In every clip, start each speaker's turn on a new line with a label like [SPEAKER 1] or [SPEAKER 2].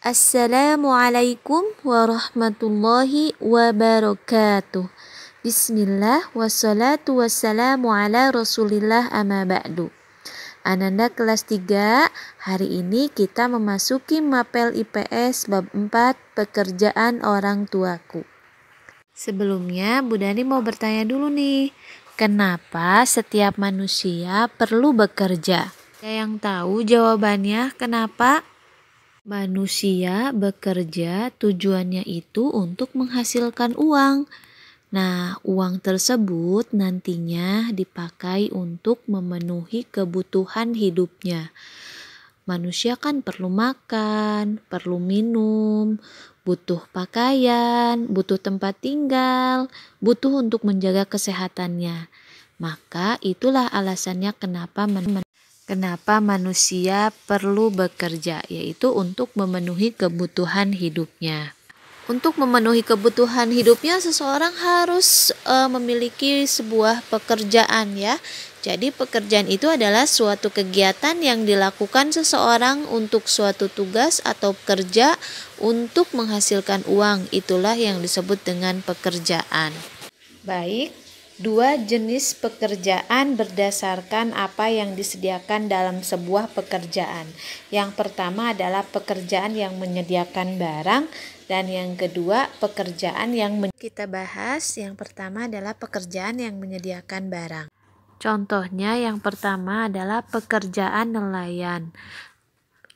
[SPEAKER 1] Assalamualaikum warahmatullahi wabarakatuh. Bismillah wassalatu wassalamu ala rasulillah amma ba'du. Ananda kelas 3, hari ini kita memasuki mapel IPS bab 4 pekerjaan orang tuaku. Sebelumnya Bu Dani mau bertanya dulu nih, kenapa setiap manusia perlu bekerja? Ada yang tahu jawabannya kenapa? Manusia bekerja tujuannya itu untuk menghasilkan uang. Nah, uang tersebut nantinya dipakai untuk memenuhi kebutuhan hidupnya. Manusia kan perlu makan, perlu minum, butuh pakaian, butuh tempat tinggal, butuh untuk menjaga kesehatannya. Maka itulah alasannya kenapa manusia perlu bekerja, yaitu untuk memenuhi kebutuhan hidupnya. Untuk memenuhi kebutuhan hidupnya, seseorang harus memiliki sebuah pekerjaan ya. Jadi pekerjaan itu adalah suatu kegiatan yang dilakukan seseorang untuk suatu tugas atau kerja untuk menghasilkan uang. Itulah yang disebut dengan pekerjaan. Baik. 2 jenis pekerjaan berdasarkan apa yang disediakan dalam sebuah pekerjaan. Yang pertama adalah pekerjaan yang menyediakan barang, dan yang kedua pekerjaan yang kita bahas. Yang pertama adalah pekerjaan yang menyediakan barang. Contohnya yang pertama adalah pekerjaan nelayan.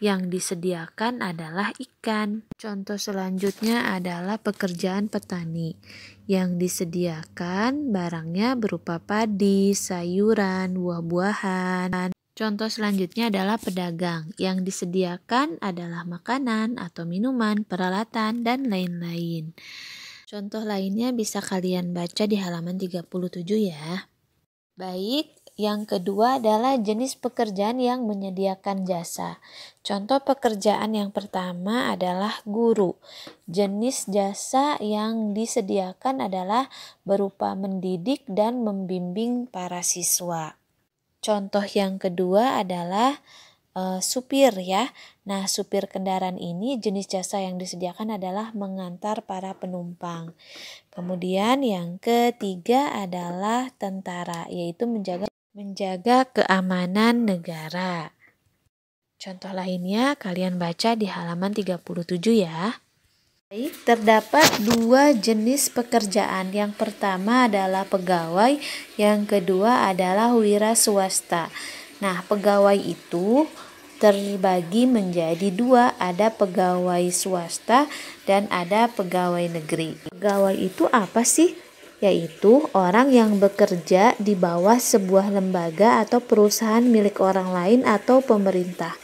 [SPEAKER 1] Yang disediakan adalah ikan. Contoh selanjutnya adalah pekerjaan petani. Yang disediakan barangnya berupa padi, sayuran, buah-buahan. Contoh selanjutnya adalah pedagang. Yang disediakan adalah makanan atau minuman, peralatan, dan lain-lain. Contoh lainnya bisa kalian baca di halaman 37 ya. Baik. Yang kedua adalah jenis pekerjaan yang menyediakan jasa. Contoh pekerjaan yang pertama adalah guru. Jenis jasa yang disediakan adalah berupa mendidik dan membimbing para siswa. Contoh yang kedua adalah supir ya. Nah, supir kendaraan ini jenis jasa yang disediakan adalah mengantar para penumpang. Kemudian yang ketiga adalah tentara, yaitu menjaga keamanan negara. Contoh lainnya kalian baca di halaman 37 ya. Baik, terdapat 2 jenis pekerjaan. Yang pertama adalah pegawai, yang kedua adalah wira swasta. Nah, pegawai itu terbagi menjadi 2, ada pegawai swasta dan ada pegawai negeri. Pegawai itu apa sih? Yaitu orang yang bekerja di bawah sebuah lembaga atau perusahaan milik orang lain atau pemerintah.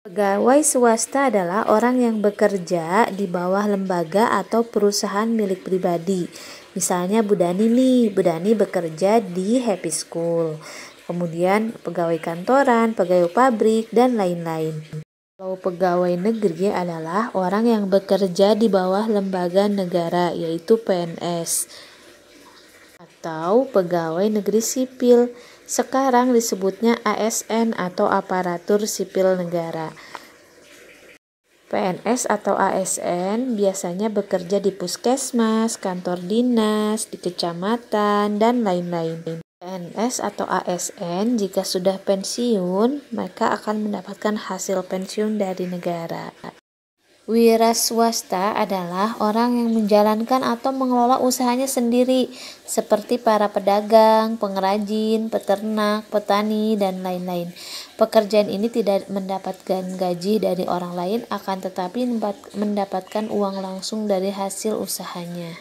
[SPEAKER 1] Pegawai swasta adalah orang yang bekerja di bawah lembaga atau perusahaan milik pribadi. Misalnya Bu Dani nih, Bu Dani bekerja di Happy School. Kemudian pegawai kantoran, pegawai pabrik, dan lain-lain. Kalau pegawai negeri adalah orang yang bekerja di bawah lembaga negara, yaitu PNS. Atau pegawai negeri sipil. Sekarang disebutnya ASN atau aparatur sipil negara. PNS atau ASN biasanya bekerja di puskesmas, kantor dinas, di kecamatan, dan lain-lain. PNS atau ASN jika sudah pensiun, mereka akan mendapatkan hasil pensiun dari negara. Wira swasta adalah orang yang menjalankan atau mengelola usahanya sendiri, seperti para pedagang, pengrajin, peternak, petani, dan lain-lain. Pekerjaan ini tidak mendapatkan gaji dari orang lain, akan tetapi mendapatkan uang langsung dari hasil usahanya.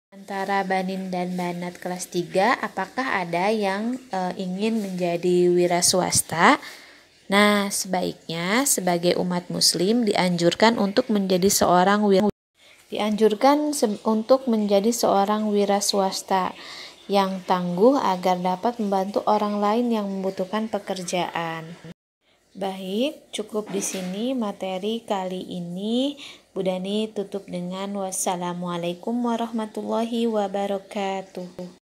[SPEAKER 1] Antara Banin dan Banat kelas 3, apakah ada yang ingin menjadi wira swasta? Nah, sebaiknya sebagai umat muslim dianjurkan untuk menjadi seorang wira swasta yang tangguh agar dapat membantu orang lain yang membutuhkan pekerjaan. Baik, cukup di sini materi kali ini. Bu Dani tutup dengan wassalamualaikum warahmatullahi wabarakatuh.